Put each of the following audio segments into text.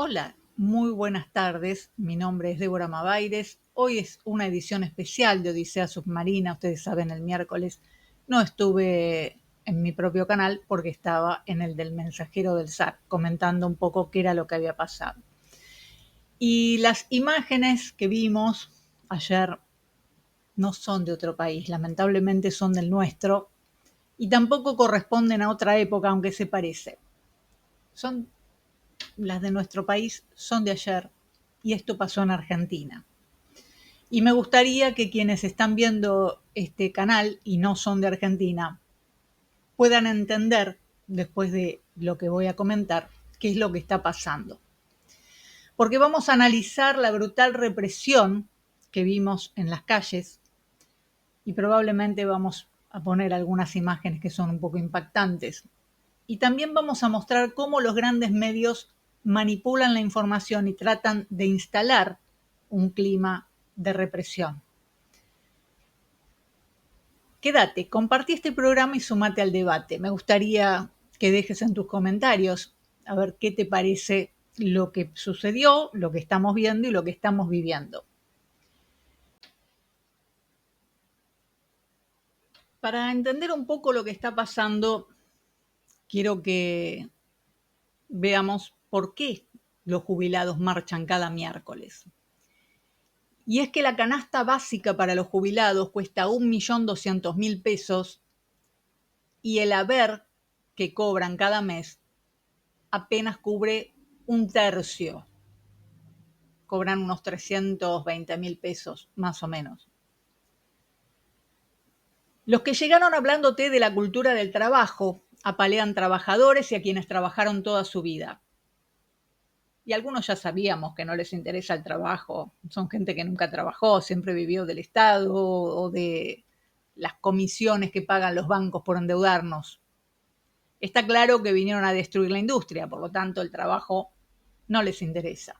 Hola, muy buenas tardes. Mi nombre es Débora Mabaires. Hoy es una edición especial de Odisea Submarina. Ustedes saben, el miércoles no estuve en mi propio canal porque estaba en el del Mensajero del Zar, comentando un poco qué era lo que había pasado. Y las imágenes que vimos ayer no son de otro país, lamentablemente son del nuestro y tampoco corresponden a otra época, aunque se parece. Son las de nuestro país, son de ayer y esto pasó en Argentina. Y me gustaría que quienes están viendo este canal y no son de Argentina puedan entender, después de lo que voy a comentar, qué es lo que está pasando. Porque vamos a analizar la brutal represión que vimos en las calles y probablemente vamos a poner algunas imágenes que son un poco impactantes. Y también vamos a mostrar cómo los grandes medios manipulan la información y tratan de instalar un clima de represión. Quédate, compartí este programa y sumate al debate. Me gustaría que dejes en tus comentarios a ver qué te parece lo que sucedió, lo que estamos viendo y lo que estamos viviendo. Para entender un poco lo que está pasando, quiero que veamos por qué los jubilados marchan cada miércoles. Y es que la canasta básica para los jubilados cuesta 1.200.000 pesos y el haber que cobran cada mes apenas cubre un tercio. Cobran unos 320.000 pesos, más o menos. Los que llegaron hablándote de la cultura del trabajo apalean trabajadores y a quienes trabajaron toda su vida. Y algunos ya sabíamos que no les interesa el trabajo. Son gente que nunca trabajó, siempre vivió del Estado o de las comisiones que pagan los bancos por endeudarnos. Está claro que vinieron a destruir la industria, por lo tanto el trabajo no les interesa.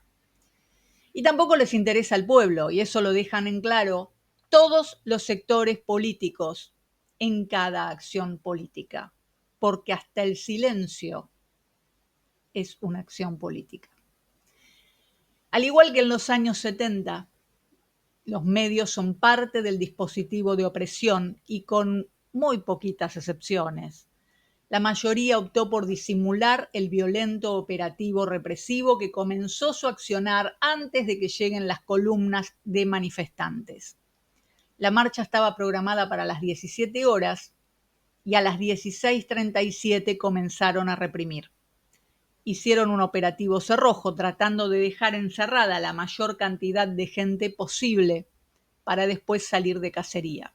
Y tampoco les interesa al pueblo, y eso lo dejan en claro todos los sectores políticos en cada acción política, porque hasta el silencio es una acción política. Al igual que en los años 70, los medios son parte del dispositivo de opresión y con muy poquitas excepciones. La mayoría optó por disimular el violento operativo represivo que comenzó su accionar antes de que lleguen las columnas de manifestantes. La marcha estaba programada para las 17 horas y a las 16:37 comenzaron a reprimir. Hicieron un operativo cerrojo tratando de dejar encerrada la mayor cantidad de gente posible para después salir de cacería.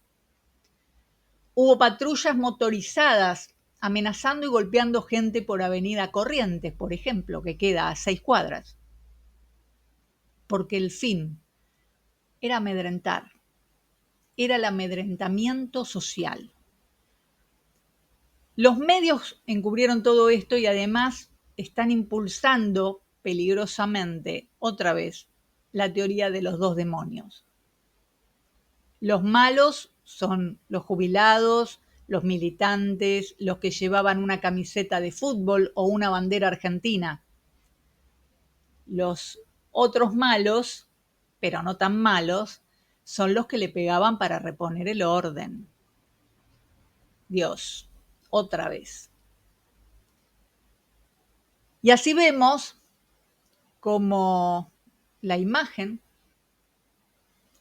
Hubo patrullas motorizadas amenazando y golpeando gente por Avenida Corrientes, por ejemplo, que queda a 6 cuadras. Porque el fin era amedrentar, era el amedrentamiento social. Los medios encubrieron todo esto y además están impulsando peligrosamente, otra vez, la teoría de los dos demonios. Los malos son los jubilados, los militantes, los que llevaban una camiseta de fútbol o una bandera argentina. Los otros malos, pero no tan malos, son los que le pegaban para reponer el orden. Dios, otra vez. Y así vemos como la imagen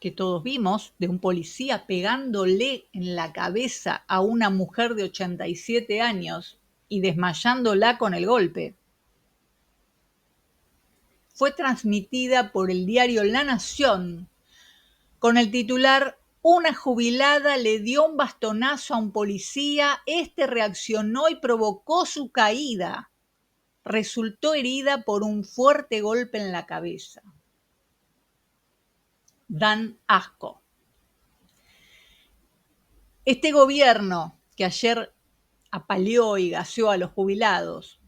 que todos vimos de un policía pegándole en la cabeza a una mujer de 87 años y desmayándola con el golpe, fue transmitida por el diario La Nación con el titular: una jubilada le dio un bastonazo a un policía, este reaccionó y provocó su caída. Resultó herida por un fuerte golpe en la cabeza. Dan asco. Este gobierno que ayer apaleó y gaseó a los jubilados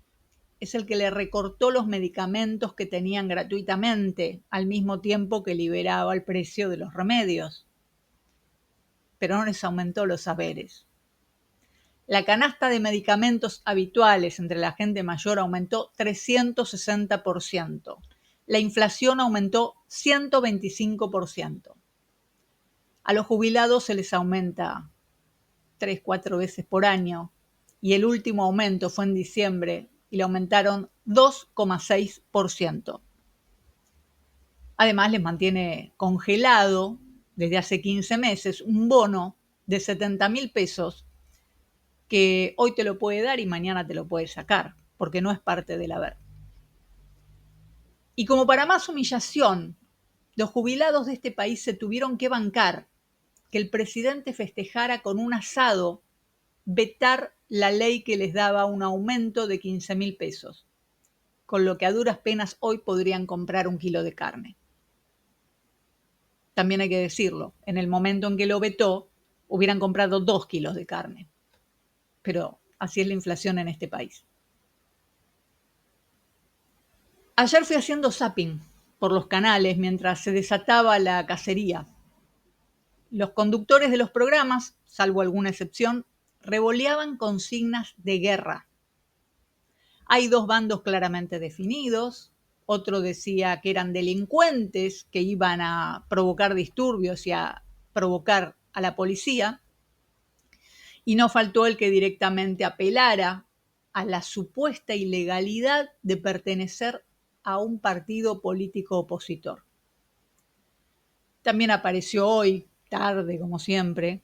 es el que le recortó los medicamentos que tenían gratuitamente al mismo tiempo que liberaba el precio de los remedios, pero no les aumentó los saberes. La canasta de medicamentos habituales entre la gente mayor aumentó 360%. La inflación aumentó 125%. A los jubilados se les aumenta 3, 4 veces por año y el último aumento fue en diciembre y le aumentaron 2,6%. Además, les mantiene congelado desde hace 15 meses un bono de 70.000 pesos que hoy te lo puede dar y mañana te lo puede sacar, porque no es parte del haber. Y como para más humillación, los jubilados de este país se tuvieron que bancar que el presidente festejara con un asado vetar la ley que les daba un aumento de 15.000 pesos, con lo que a duras penas hoy podrían comprar un kilo de carne. También hay que decirlo, en el momento en que lo vetó, hubieran comprado 2 kilos de carne. Pero así es la inflación en este país. Ayer fui haciendo zapping por los canales mientras se desataba la cacería. Los conductores de los programas, salvo alguna excepción, revoleaban consignas de guerra. Hay dos bandos claramente definidos. Otro decía que eran delincuentes que iban a provocar disturbios y a provocar a la policía. Y no faltó el que directamente apelara a la supuesta ilegalidad de pertenecer a un partido político opositor. También apareció hoy, tarde como siempre,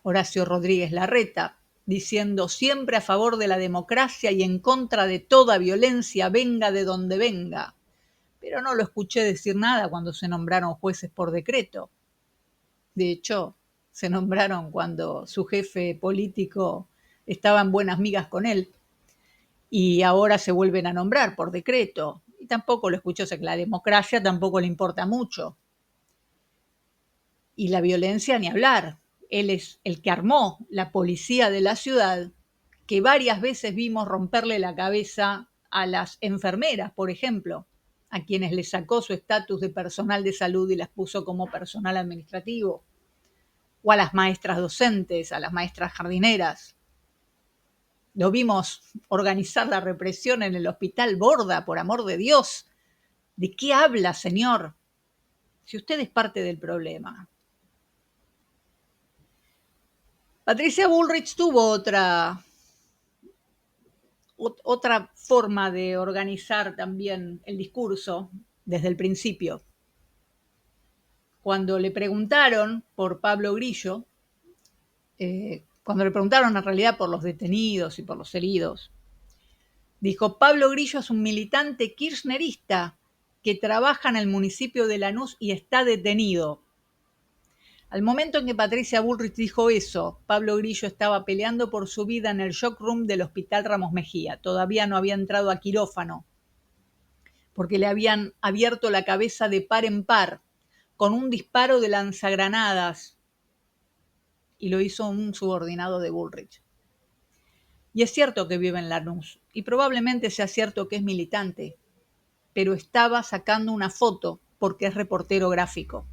Horacio Rodríguez Larreta, diciendo siempre a favor de la democracia y en contra de toda violencia, venga de donde venga. Pero no lo escuché decir nada cuando se nombraron jueces por decreto. De hecho, se nombraron cuando su jefe político estaba en buenas migas con él y ahora se vuelven a nombrar por decreto. Y tampoco lo escuchó, o sea que la democracia tampoco le importa mucho. Y la violencia ni hablar. Él es el que armó la policía de la ciudad, que varias veces vimos romperle la cabeza a las enfermeras, por ejemplo, a quienes les sacó su estatus de personal de salud y las puso como personal administrativo, o a las maestras docentes, a las maestras jardineras. Lo vimos organizar la represión en el hospital Borda, por amor de Dios. ¿De qué habla, señor? Si usted es parte del problema. Patricia Bullrich tuvo otra forma de organizar también el discurso desde el principio. Cuando le preguntaron por Pablo Grillo, cuando le preguntaron en realidad por los detenidos y por los heridos, dijo: Pablo Grillo es un militante kirchnerista que trabaja en el municipio de Lanús y está detenido. Al momento en que Patricia Bullrich dijo eso, Pablo Grillo estaba peleando por su vida en el shock room del Hospital Ramos Mejía. Todavía no había entrado a quirófano, porque le habían abierto la cabeza de par en par con un disparo de lanzagranadas, y lo hizo un subordinado de Bullrich. Y es cierto que vive en Lanús, y probablemente sea cierto que es militante, pero estaba sacando una foto porque es reportero gráfico.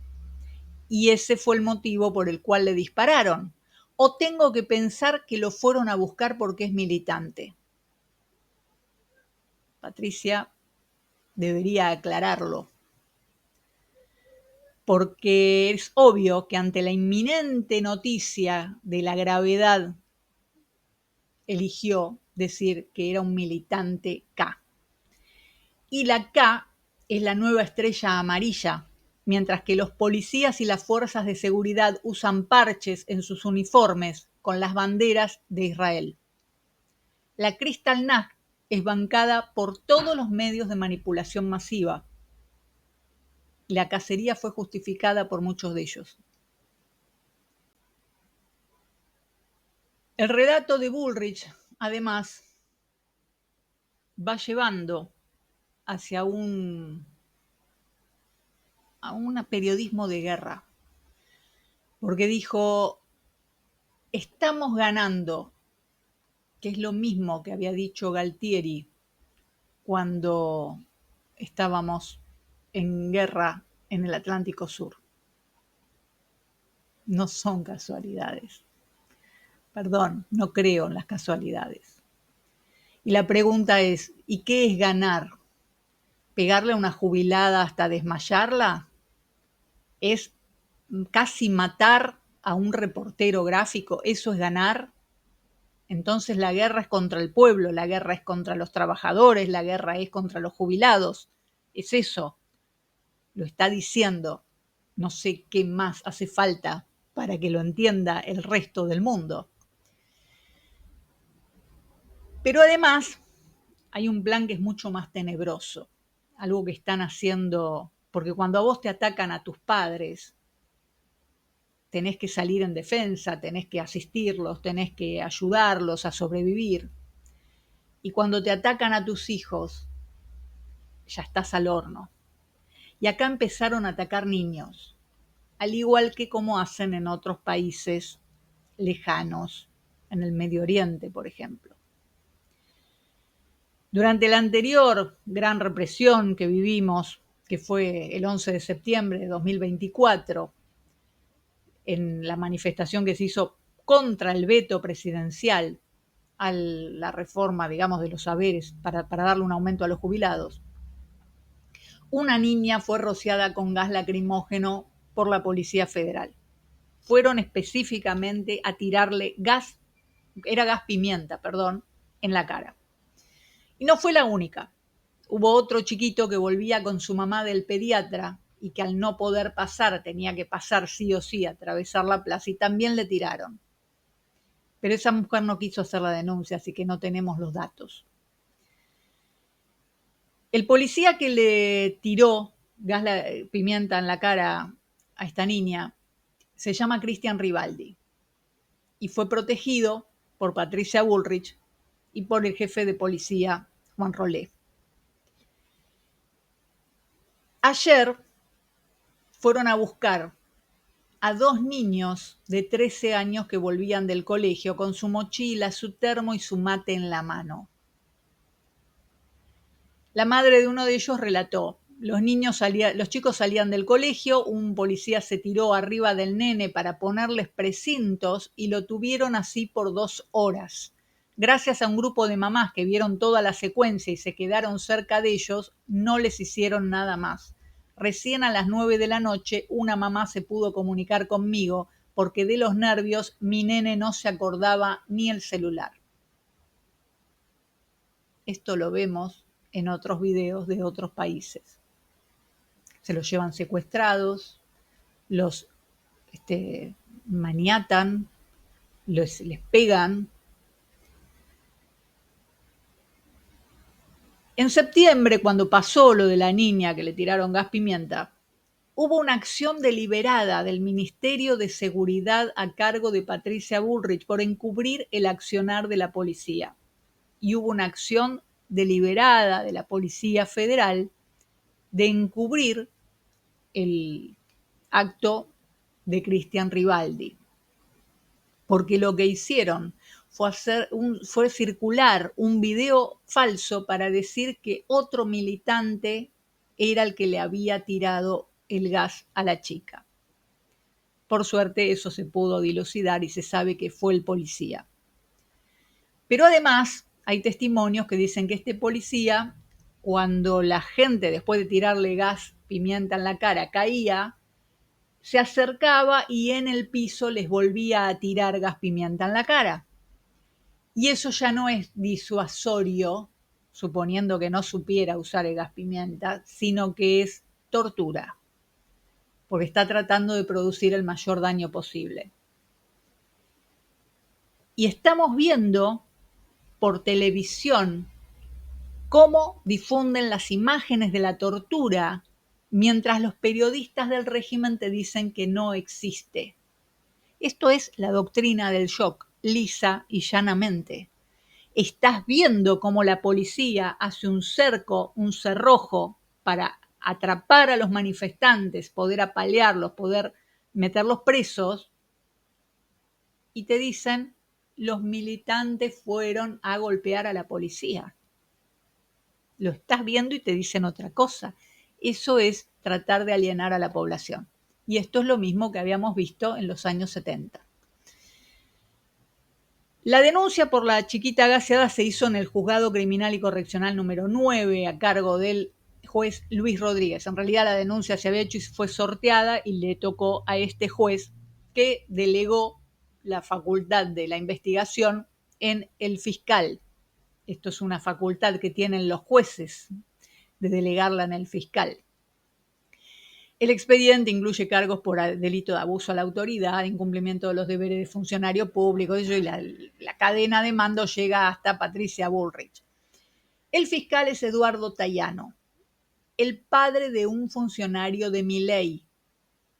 Y ese fue el motivo por el cual le dispararon. O tengo que pensar que lo fueron a buscar porque es militante. Patricia debería aclararlo, porque es obvio que ante la inminente noticia de la gravedad eligió decir que era un militante K. Y la K es la nueva estrella amarilla, mientras que los policías y las fuerzas de seguridad usan parches en sus uniformes con las banderas de Israel. La Kristallnacht es bancada por todos los medios de manipulación masiva. La cacería fue justificada por muchos de ellos. El relato de Bullrich, además, va llevando hacia un periodismo de guerra, porque dijo: estamos ganando, que es lo mismo que había dicho Galtieri cuando estábamos en guerra en el Atlántico Sur. No son casualidades. Perdón, no creo en las casualidades. Y la pregunta es, ¿y qué es ganar? ¿Pegarle a una jubilada hasta desmayarla? ¿Es casi matar a un reportero gráfico? ¿Eso es ganar? Entonces la guerra es contra el pueblo, la guerra es contra los trabajadores, la guerra es contra los jubilados. Es eso, lo está diciendo. No sé qué más hace falta para que lo entienda el resto del mundo. Pero además hay un plan que es mucho más tenebroso, algo que están haciendo, porque cuando a vos te atacan a tus padres, tenés que salir en defensa, tenés que asistirlos, tenés que ayudarlos a sobrevivir. Y cuando te atacan a tus hijos, ya estás al horno. Y acá empezaron a atacar niños, al igual que como hacen en otros países lejanos, en el Medio Oriente, por ejemplo. Durante la anterior gran represión que vivimos, que fue el 11 de septiembre de 2024, en la manifestación que se hizo contra el veto presidencial a la reforma, digamos, de los saberes para darle un aumento a los jubilados, una niña fue rociada con gas lacrimógeno por la Policía Federal. Fueron específicamente a tirarle gas, era gas pimienta, perdón, en la cara. Y no fue la única. Hubo otro chiquito que volvía con su mamá del pediatra y que al no poder pasar, tenía que pasar sí o sí, atravesar la plaza, y también le tiraron. Pero esa mujer no quiso hacer la denuncia, así que no tenemos los datos. El policía que le tiró gas pimienta en la cara a esta niña se llama Cristian Rivaldi y fue protegido por Patricia Bullrich y por el jefe de policía, Juan Rolé. Ayer fueron a buscar a 2 niños de 13 años que volvían del colegio con su mochila, su termo y su mate en la mano. La madre de uno de ellos relató: los chicos salían del colegio, un policía se tiró arriba del nene para ponerles precintos y lo tuvieron así por 2 horas. Gracias a un grupo de mamás que vieron toda la secuencia y se quedaron cerca de ellos, no les hicieron nada más. Recién a las 9 de la noche una mamá se pudo comunicar conmigo porque de los nervios mi nene no se acordaba ni el celular. Esto lo vemos en otros videos de otros países. Se los llevan secuestrados, los maniatan, les pegan. En septiembre, cuando pasó lo de la niña que le tiraron gas pimienta, hubo una acción deliberada del Ministerio de Seguridad a cargo de Patricia Bullrich por encubrir el accionar de la policía. Y hubo una acción deliberada de la Policía Federal de encubrir el acto de Cristian Rivaldi, porque lo que hicieron fue circular un video falso para decir que otro militante era el que le había tirado el gas a la chica. Por suerte eso se pudo dilucidar y se sabe que fue el policía. Pero además hay testimonios que dicen que este policía, cuando la gente después de tirarle gas pimienta en la cara caía, se acercaba y en el piso les volvía a tirar gas pimienta en la cara. Y eso ya no es disuasorio, suponiendo que no supiera usar el gas pimienta, sino que es tortura, porque está tratando de producir el mayor daño posible. Y estamos viendo por televisión cómo difunden las imágenes de la tortura mientras los periodistas del régimen te dicen que no existe. Esto es la doctrina del shock, lisa y llanamente. Estás viendo cómo la policía hace un cerco, un cerrojo para atrapar a los manifestantes, poder apalearlos, poder meterlos presos, y te dicen, los militantes fueron a golpear a la policía. Lo estás viendo y te dicen otra cosa. Eso es tratar de alienar a la población. Y esto es lo mismo que habíamos visto en los años 70. La denuncia por la chiquita gaseada se hizo en el Juzgado Criminal y Correccional número 9 a cargo del juez Luis Rodríguez. En realidad la denuncia se había hecho y fue sorteada y le tocó a este juez, que delegó la facultad de la investigación en el fiscal. Esto es una facultad que tienen los jueces, de delegarla en el fiscal. El expediente incluye cargos por delito de abuso a la autoridad, incumplimiento de los deberes de funcionario público, y la cadena de mando llega hasta Patricia Bullrich. El fiscal es Eduardo Tayano, el padre de un funcionario de Milei.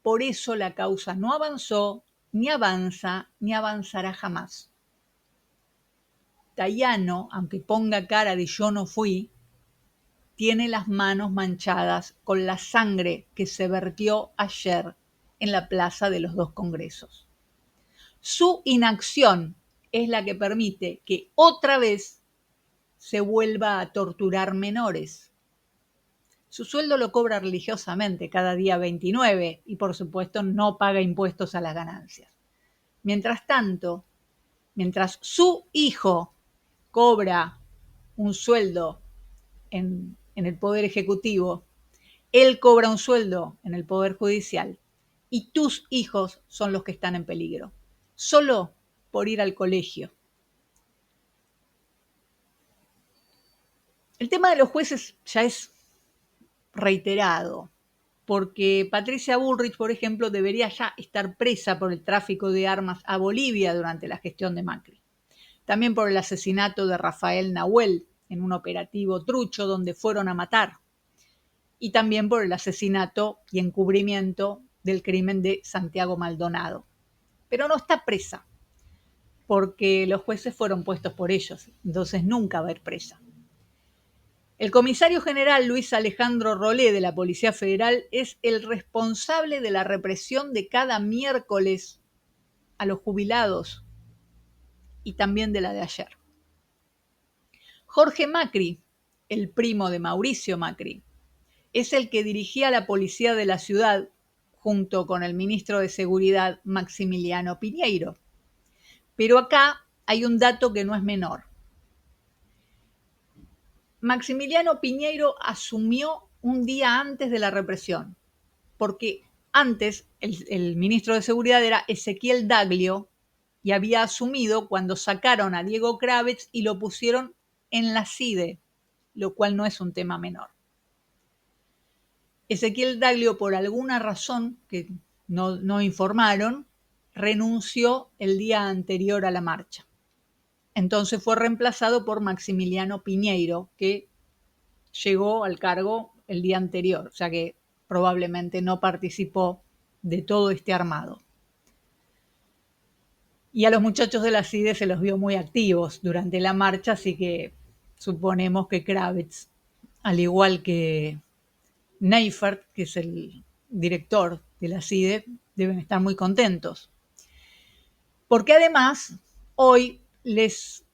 Por eso la causa no avanzó, ni avanza, ni avanzará jamás. Tayano, aunque ponga cara de yo no fui, tiene las manos manchadas con la sangre que se vertió ayer en la Plaza de los Dos Congresos. Su inacción es la que permite que otra vez se vuelva a torturar menores. Su sueldo lo cobra religiosamente cada día 29 y por supuesto no paga impuestos a las ganancias. Mientras tanto, mientras su hijo cobra un sueldo en el Poder Ejecutivo, él cobra un sueldo en el Poder Judicial y tus hijos son los que están en peligro, solo por ir al colegio. El tema de los jueces ya es reiterado, porque Patricia Bullrich, por ejemplo, debería ya estar presa por el tráfico de armas a Bolivia durante la gestión de Macri. También por el asesinato de Rafael Nahuel en un operativo trucho donde fueron a matar. Y también por el asesinato y encubrimiento del crimen de Santiago Maldonado. Pero no está presa, porque los jueces fueron puestos por ellos, entonces nunca va a ir presa. El comisario general Luis Alejandro Rolé de la Policía Federal es el responsable de la represión de cada miércoles a los jubilados y también de la de ayer. Jorge Macri, el primo de Mauricio Macri, es el que dirigía la policía de la ciudad junto con el ministro de Seguridad Maximiliano Piñeiro. Pero acá hay un dato que no es menor. Maximiliano Piñeiro asumió un día antes de la represión, porque antes el ministro de Seguridad era Ezequiel Daglio y había asumido cuando sacaron a Diego Kravetz y lo pusieron en la CIDE, lo cual no es un tema menor. Ezequiel Daglio, por alguna razón que no informaron, renunció el día anterior a la marcha. Entonces fue reemplazado por Maximiliano Piñeiro, que llegó al cargo el día anterior, o sea que probablemente no participó de todo este armado. Y a los muchachos de la CIDE se los vio muy activos durante la marcha, así que suponemos que Kravetz, al igual que Neifert, que es el director de la CIDE, deben estar muy contentos. Porque además, hoy,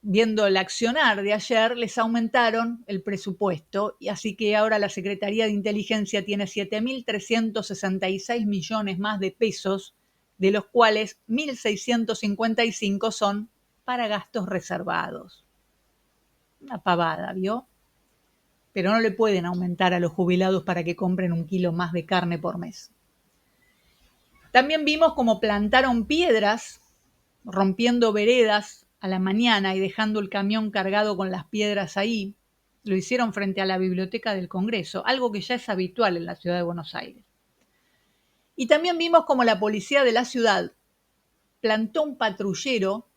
viendo el accionar de ayer, les aumentaron el presupuesto, y así que ahora la Secretaría de Inteligencia tiene 7.366 millones más de pesos, de los cuales 1.655 son para gastos reservados. Una pavada, ¿vio? Pero no le pueden aumentar a los jubilados para que compren 1 kilo más de carne por mes. También vimos cómo plantaron piedras, rompiendo veredas a la mañana y dejando el camión cargado con las piedras ahí. Lo hicieron frente a la Biblioteca del Congreso, algo que ya es habitual en la ciudad de Buenos Aires. Y también vimos cómo la policía de la ciudad plantó un patrullero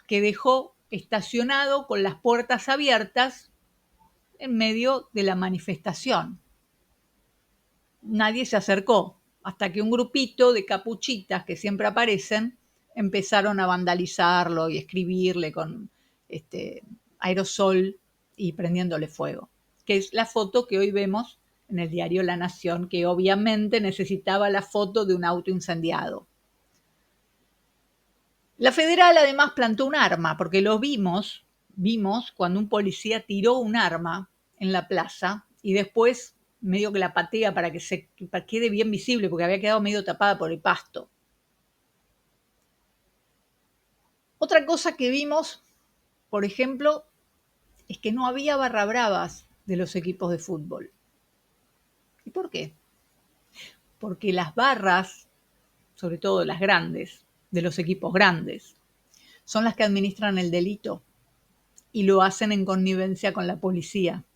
que dejó estacionado con las puertas abiertas en medio de la manifestación. Nadie se acercó, hasta que un grupito de capuchitas que siempre aparecen empezaron a vandalizarlo y escribirle con aerosol y prendiéndole fuego, que es la foto que hoy vemos en el diario La Nación, que obviamente necesitaba la foto de un auto incendiado. La federal además plantó un arma, porque lo vimos cuando un policía tiró un arma en la plaza y después medio que la patea para que quede bien visible, porque había quedado medio tapada por el pasto. Otra cosa que vimos, por ejemplo, es que no había barra bravas de los equipos de fútbol. ¿Y por qué? Porque las barras, sobre todo las grandes, de los equipos grandes, son las que administran el delito y lo hacen en connivencia con la policía.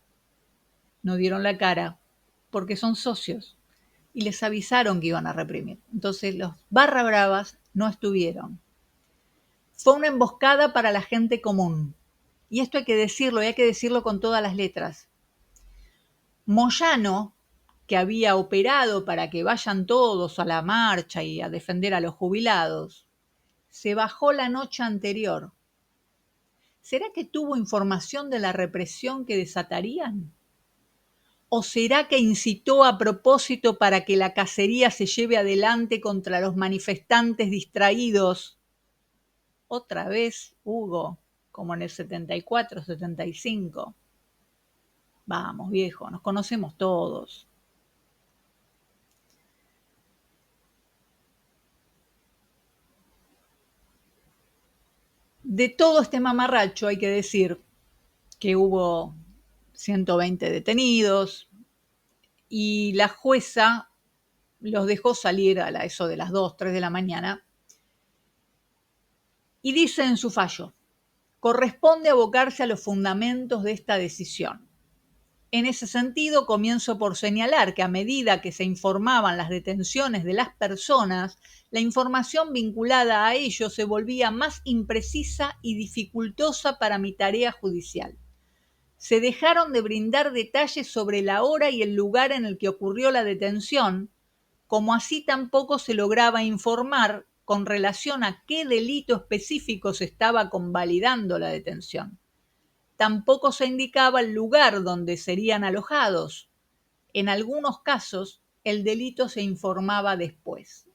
No dieron la cara porque son socios y les avisaron que iban a reprimir. Entonces los barra bravas no estuvieron. Fue una emboscada para la gente común. Y esto hay que decirlo, y hay que decirlo con todas las letras. Moyano, que había operado para que vayan todos a la marcha y a defender a los jubilados, se bajó la noche anterior. ¿Será que tuvo información de la represión que desatarían? ¿O será que incitó a propósito para que la cacería se lleve adelante contra los manifestantes distraídos? Otra vez, Hugo, como en el 74, 75. Vamos, viejo, nos conocemos todos. De todo este mamarracho hay que decir que hubo 120 detenidos y la jueza los dejó salir a eso de las 2, 3 de la mañana y dice en su fallo: corresponde abocarse a los fundamentos de esta decisión. En ese sentido, comienzo por señalar que a medida que se informaban las detenciones de las personas, la información vinculada a ello se volvía más imprecisa y dificultosa para mi tarea judicial. Se dejaron de brindar detalles sobre la hora y el lugar en el que ocurrió la detención, como así tampoco se lograba informar con relación a qué delito específico se estaba convalidando la detención. Tampoco se indicaba el lugar donde serían alojados. En algunos casos, el delito se informaba después.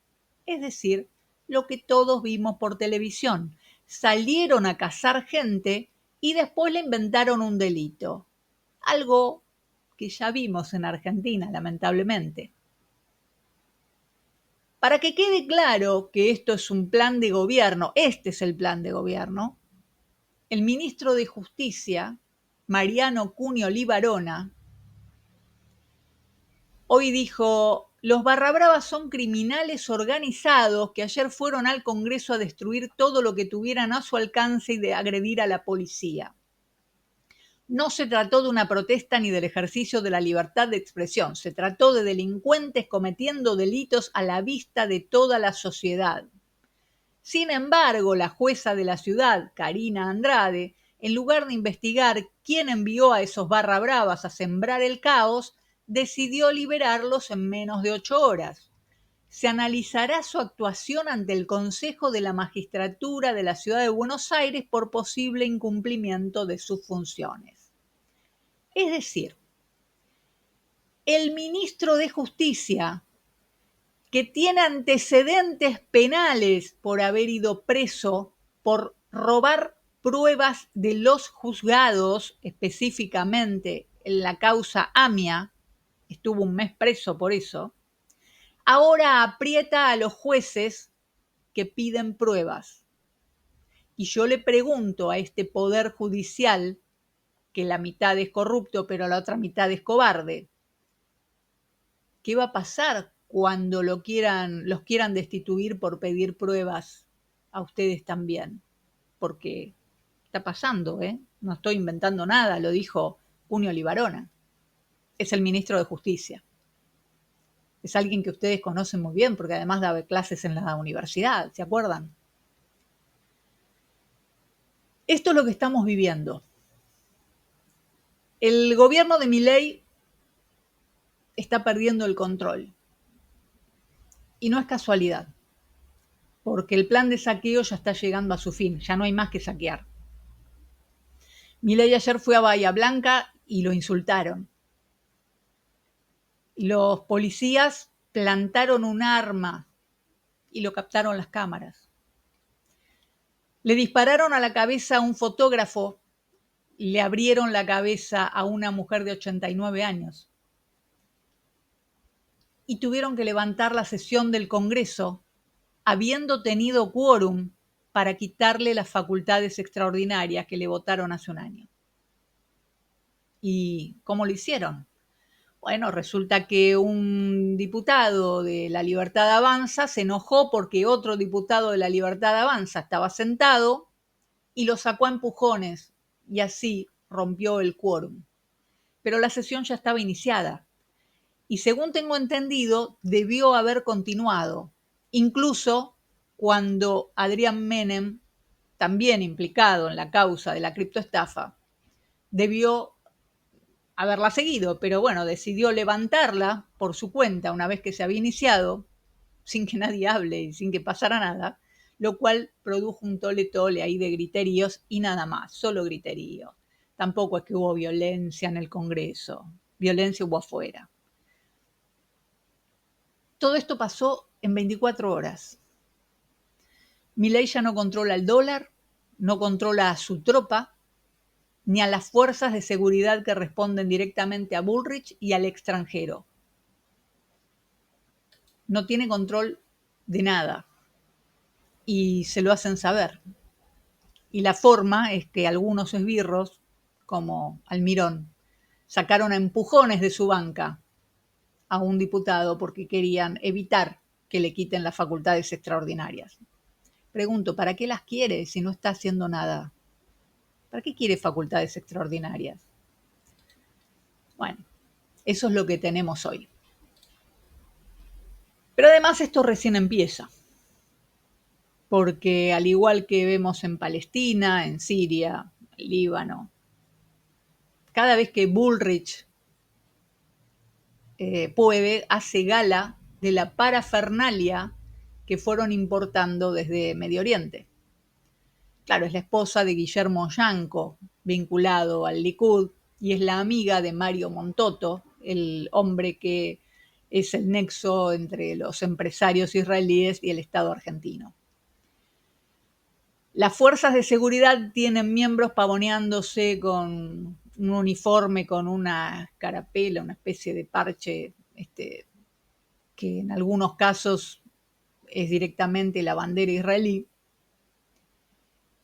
Es decir, lo que todos vimos por televisión. Salieron a cazar gente y después le inventaron un delito. Algo que ya vimos en Argentina, lamentablemente. Para que quede claro que esto es un plan de gobierno, este es el plan de gobierno, el ministro de Justicia, Mariano Cunio Libarona, hoy dijo: los barrabravas son criminales organizados que ayer fueron al Congreso a destruir todo lo que tuvieran a su alcance y de agredir a la policía. No se trató de una protesta ni del ejercicio de la libertad de expresión, se trató de delincuentes cometiendo delitos a la vista de toda la sociedad. Sin embargo, la jueza de la ciudad, Karina Andrade, en lugar de investigar quién envió a esos barra bravas a sembrar el caos, decidió liberarlos en menos de 8 horas. Se analizará su actuación ante el Consejo de la Magistratura de la Ciudad de Buenos Aires por posible incumplimiento de sus funciones. Es decir, el ministro de Justicia, que tiene antecedentes penales por haber ido preso por robar pruebas de los juzgados, específicamente en la causa AMIA, estuvo un mes preso por eso, ahora aprieta a los jueces que piden pruebas. Y yo le pregunto a este poder judicial, que la mitad es corrupto pero la otra mitad es cobarde, ¿qué va a pasar cuando los quieran destituir por pedir pruebas a ustedes también? Porque está pasando, ¿eh? No estoy inventando nada, lo dijo Cunio Libarona. Es el ministro de Justicia. Es alguien que ustedes conocen muy bien porque además daba clases en la universidad, ¿se acuerdan? Esto es lo que estamos viviendo. El gobierno de Milei está perdiendo el control. Y no es casualidad, porque el plan de saqueo ya está llegando a su fin, ya no hay más que saquear. Milei ayer fue a Bahía Blanca y lo insultaron. Los policías plantaron un arma y lo captaron las cámaras. Le dispararon a la cabeza a un fotógrafo, le abrieron la cabeza a una mujer de 89 años. Y tuvieron que levantar la sesión del Congreso, habiendo tenido quórum, para quitarle las facultades extraordinarias que le votaron hace un año. ¿Y cómo lo hicieron? Bueno, resulta que un diputado de La Libertad Avanza se enojó porque otro diputado de La Libertad Avanza estaba sentado y lo sacó a empujones y así rompió el quórum. Pero la sesión ya estaba iniciada y según tengo entendido debió haber continuado, incluso cuando Adrián Menem, también implicado en la causa de la criptoestafa, debió haberla seguido, pero bueno, decidió levantarla por su cuenta una vez que se había iniciado, sin que nadie hable y sin que pasara nada, lo cual produjo un tole-tole ahí de griteríos y nada más, solo griteríos. Tampoco es que hubo violencia en el Congreso, violencia hubo afuera. Todo esto pasó en 24 horas. Milei ya no controla el dólar, no controla a su tropa, ni a las fuerzas de seguridad que responden directamente a Bullrich y al extranjero. No tiene control de nada y se lo hacen saber. Y la forma es que algunos esbirros, como Almirón, sacaron a empujones de su banca a un diputado porque querían evitar que le quiten las facultades extraordinarias. Pregunto, ¿para qué las quiere si no está haciendo nada? ¿Para qué quiere facultades extraordinarias? Bueno, eso es lo que tenemos hoy. Pero además esto recién empieza, porque al igual que vemos en Palestina, en Siria, en Líbano, cada vez que Bullrich puede, hace gala de la parafernalia que fueron importando desde Medio Oriente. Claro, es la esposa de Guillermo Yanco, vinculado al Likud, y es la amiga de Mario Montoto, el hombre que es el nexo entre los empresarios israelíes y el Estado argentino. Las fuerzas de seguridad tienen miembros pavoneándose con un uniforme, con una carapela, una especie de parche, que en algunos casos es directamente la bandera israelí,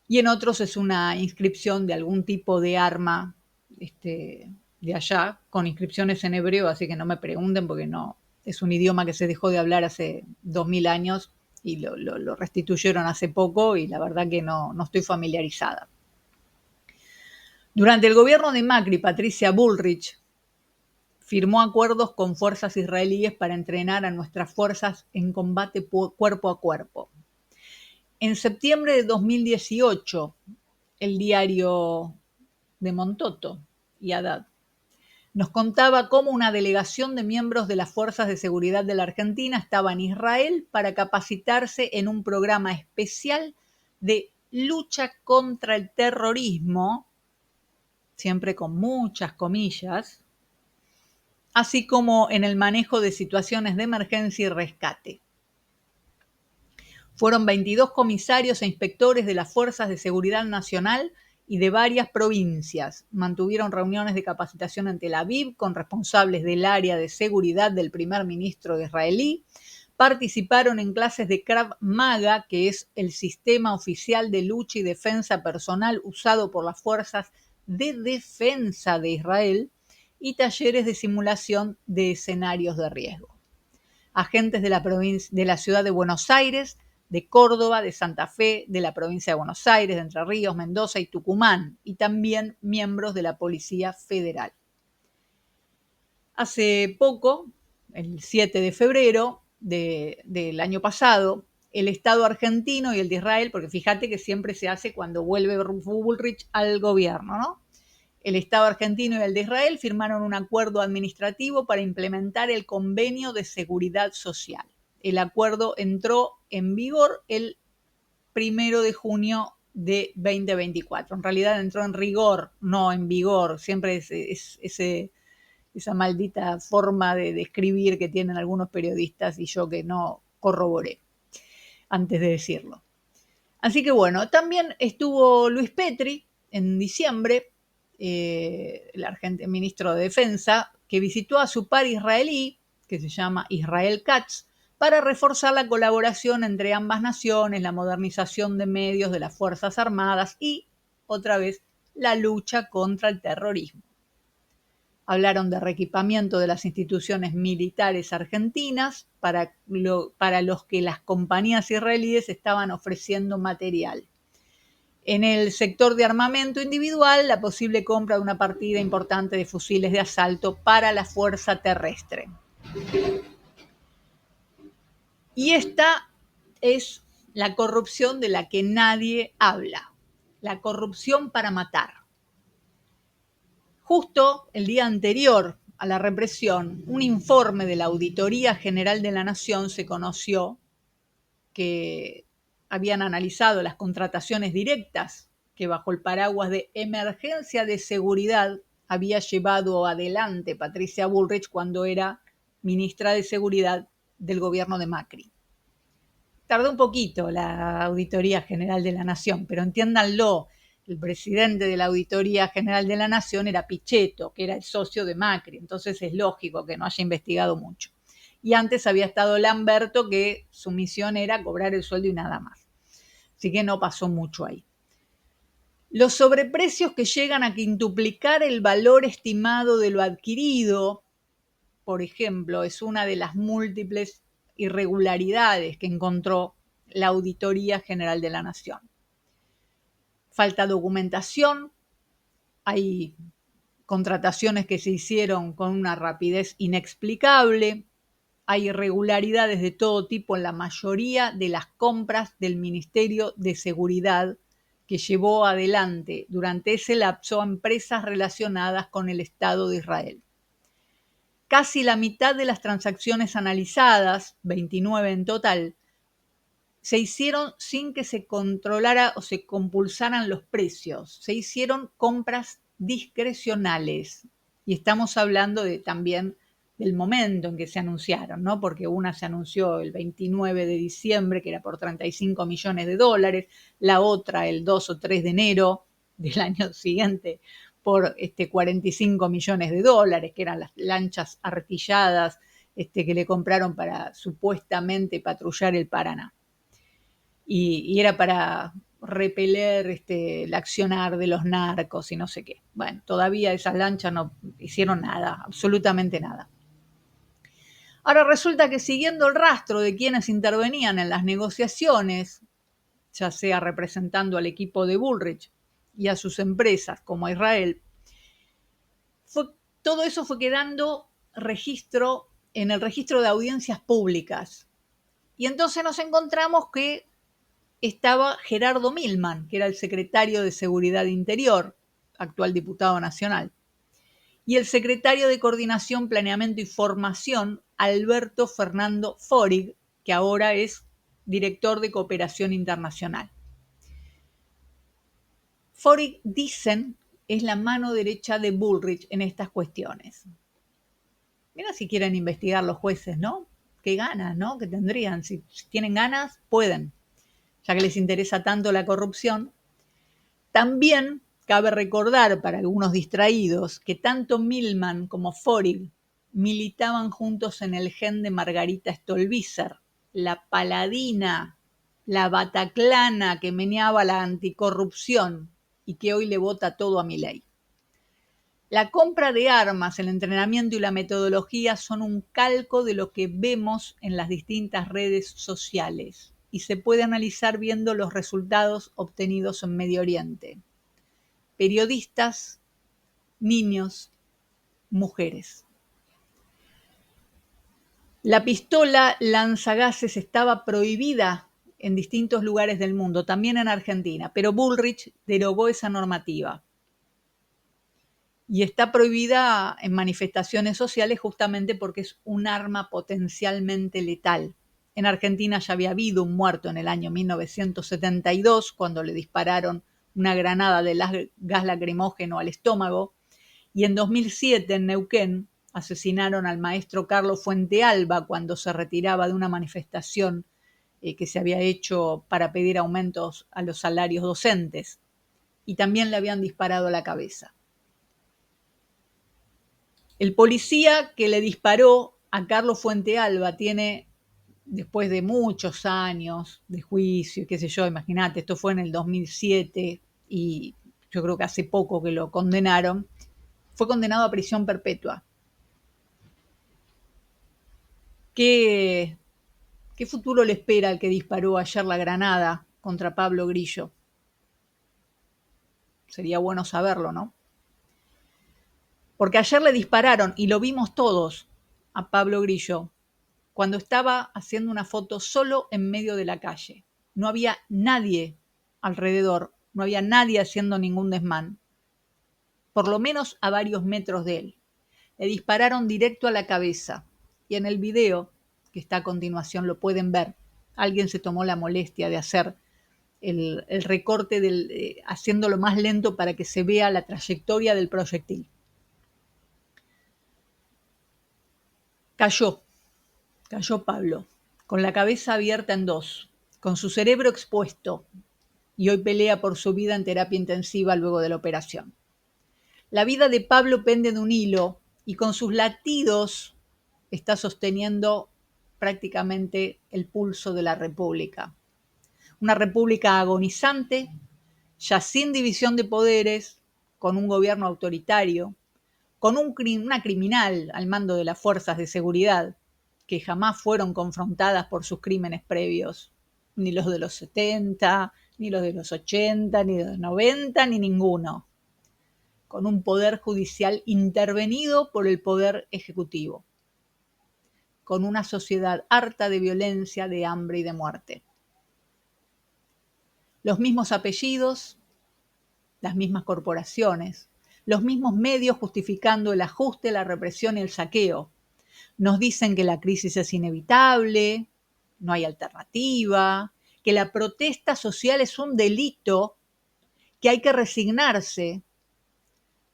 y en otros es una inscripción de algún tipo de arma de allá, con inscripciones en hebreo, así que no me pregunten porque no, es un idioma que se dejó de hablar hace 2000 años y lo restituyeron hace poco y la verdad que no estoy familiarizada. Durante el gobierno de Macri, Patricia Bullrich firmó acuerdos con fuerzas israelíes para entrenar a nuestras fuerzas en combate cuerpo a cuerpo. En septiembre de 2018, el diario de Montoto y Haddad nos contaba cómo una delegación de miembros de las Fuerzas de Seguridad de la Argentina estaba en Israel para capacitarse en un programa especial de lucha contra el terrorismo, siempre con muchas comillas, así como en el manejo de situaciones de emergencia y rescate. Fueron 22 comisarios e inspectores de las Fuerzas de Seguridad Nacional y de varias provincias. Mantuvieron reuniones de capacitación en Tel Aviv con responsables del área de seguridad del primer ministro israelí. Participaron en clases de Krav Maga, que es el sistema oficial de lucha y defensa personal usado por las fuerzas de defensa de Israel, y talleres de simulación de escenarios de riesgo. Agentes de la ciudad de Buenos Aires, de Córdoba, de Santa Fe, de la provincia de Buenos Aires, de Entre Ríos, Mendoza y Tucumán, y también miembros de la Policía Federal. Hace poco, el 7 de febrero del año pasado, el Estado argentino y el de Israel, porque fíjate que siempre se hace cuando vuelve Bullrich al gobierno, ¿no? El Estado argentino y el de Israel firmaron un acuerdo administrativo para implementar el convenio de seguridad social. El acuerdo entró en vigor el 1 de junio de 2024. En realidad entró en rigor, no en vigor. Siempre es esa maldita forma de escribir que tienen algunos periodistas y yo que no corroboré antes de decirlo. Así que bueno, también estuvo Luis Petri en diciembre, el ministro de Defensa, que visitó a su par israelí, que se llama Israel Katz, para reforzar la colaboración entre ambas naciones, la modernización de medios de las Fuerzas Armadas y, otra vez, la lucha contra el terrorismo. Hablaron de reequipamiento de las instituciones militares argentinas para los que las compañías israelíes estaban ofreciendo material. En el sector de armamento individual, la posible compra de una partida importante de fusiles de asalto para la fuerza terrestre. Y esta es la corrupción de la que nadie habla, la corrupción para matar. Justo el día anterior a la represión, un informe de la Auditoría General de la Nación se conoció que habían analizado las contrataciones directas que bajo el paraguas de emergencia de seguridad había llevado adelante Patricia Bullrich cuando era ministra de Seguridad del gobierno de Macri. Tardó un poquito la Auditoría General de la Nación, pero entiéndanlo, el presidente de la Auditoría General de la Nación era Pichetto, que era el socio de Macri, entonces es lógico que no haya investigado mucho. Y antes había estado Lamberto, que su misión era cobrar el sueldo y nada más. Así que no pasó mucho ahí. Los sobreprecios que llegan a quintuplicar el valor estimado de lo adquirido, por ejemplo, es una de las múltiples irregularidades que encontró la Auditoría General de la Nación. Falta documentación, hay contrataciones que se hicieron con una rapidez inexplicable, hay irregularidades de todo tipo en la mayoría de las compras del Ministerio de Seguridad que llevó adelante durante ese lapso a empresas relacionadas con el Estado de Israel. Casi la mitad de las transacciones analizadas, 29 en total, se hicieron sin que se controlara o se compulsaran los precios. Se hicieron compras discrecionales. Y estamos hablando también del momento en que se anunciaron, ¿no? Porque una se anunció el 29 de diciembre, que era por 35 millones de dólares, la otra el 2 o 3 de enero del año siguiente por 45 millones de dólares, que eran las lanchas artilladas que le compraron para supuestamente patrullar el Paraná. Y era para repeler el accionar de los narcos y no sé qué. Bueno, todavía esas lanchas no hicieron nada, absolutamente nada. Ahora resulta que siguiendo el rastro de quienes intervenían en las negociaciones, ya sea representando al equipo de Bullrich y a sus empresas como a Israel, todo eso fue quedando registro en el registro de audiencias públicas. Y entonces nos encontramos que estaba Gerardo Milman, que era el secretario de Seguridad Interior, actual diputado nacional, y el secretario de Coordinación, Planeamiento y Formación, Alberto Fernando Forig, que ahora es director de Cooperación Internacional. Forig, dicen, es la mano derecha de Bullrich en estas cuestiones. Mira si quieren investigar los jueces, ¿no? Qué ganas, ¿no? Que tendrían. Si tienen ganas, pueden, ya que les interesa tanto la corrupción. También cabe recordar para algunos distraídos que tanto Milman como Forig militaban juntos en el gen de Margarita Stolbizer, la paladina, la bataclana que meneaba la anticorrupción y que hoy le vota todo a Milei. La compra de armas, el entrenamiento y la metodología son un calco de lo que vemos en las distintas redes sociales y se puede analizar viendo los resultados obtenidos en Medio Oriente. Periodistas, niños, mujeres. La pistola lanzagases estaba prohibida en distintos lugares del mundo, también en Argentina, pero Bullrich derogó esa normativa. Y está prohibida en manifestaciones sociales justamente porque es un arma potencialmente letal. En Argentina ya había habido un muerto en el año 1972 cuando le dispararon una granada de gas lacrimógeno al estómago. Y en 2007 en Neuquén asesinaron al maestro Carlos Fuentealba cuando se retiraba de una manifestación que se había hecho para pedir aumentos a los salarios docentes. Y también le habían disparado a la cabeza. El policía que le disparó a Carlos Fuentealba tiene después de muchos años de juicio, qué sé yo, imagínate, esto fue en el 2007 y yo creo que hace poco que lo condenaron, fue condenado a prisión perpetua. ¿Qué, qué futuro le espera al que disparó ayer la granada contra Pablo Grillo? Sería bueno saberlo, ¿no? Porque ayer le dispararon, y lo vimos todos, a Pablo Grillo, cuando estaba haciendo una foto solo en medio de la calle. No había nadie alrededor, no había nadie haciendo ningún desmán, por lo menos a varios metros de él. Le dispararon directo a la cabeza, y en el video, que está a continuación, lo pueden ver. Alguien se tomó la molestia de hacer el recorte haciéndolo más lento para que se vea la trayectoria del proyectil. Cayó Pablo, con la cabeza abierta en dos, con su cerebro expuesto, y hoy pelea por su vida en terapia intensiva luego de la operación. La vida de Pablo pende de un hilo y con sus latidos está sosteniendo prácticamente el pulso de la República. Una República agonizante, ya sin división de poderes, con un gobierno autoritario, con una criminal al mando de las fuerzas de seguridad, que jamás fueron confrontadas por sus crímenes previos, ni los de los 70, ni los de los 80, ni de los 90, ni ninguno, con un poder judicial intervenido por el poder ejecutivo, con una sociedad harta de violencia, de hambre y de muerte. Los mismos apellidos, las mismas corporaciones, los mismos medios justificando el ajuste, la represión y el saqueo. Nos dicen que la crisis es inevitable, no hay alternativa, que la protesta social es un delito, que hay que resignarse.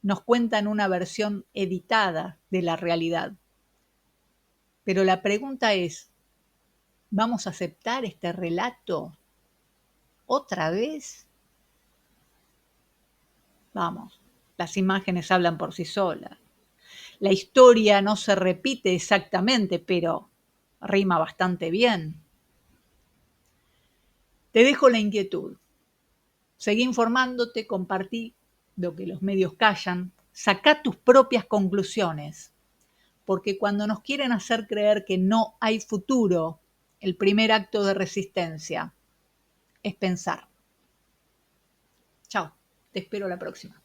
Nos cuentan una versión editada de la realidad. Pero la pregunta es, ¿vamos a aceptar este relato otra vez? Vamos, las imágenes hablan por sí solas. La historia no se repite exactamente, pero rima bastante bien. Te dejo la inquietud. Seguí informándote, compartí lo que los medios callan, sacá tus propias conclusiones, porque cuando nos quieren hacer creer que no hay futuro, el primer acto de resistencia es pensar. Chao, te espero la próxima.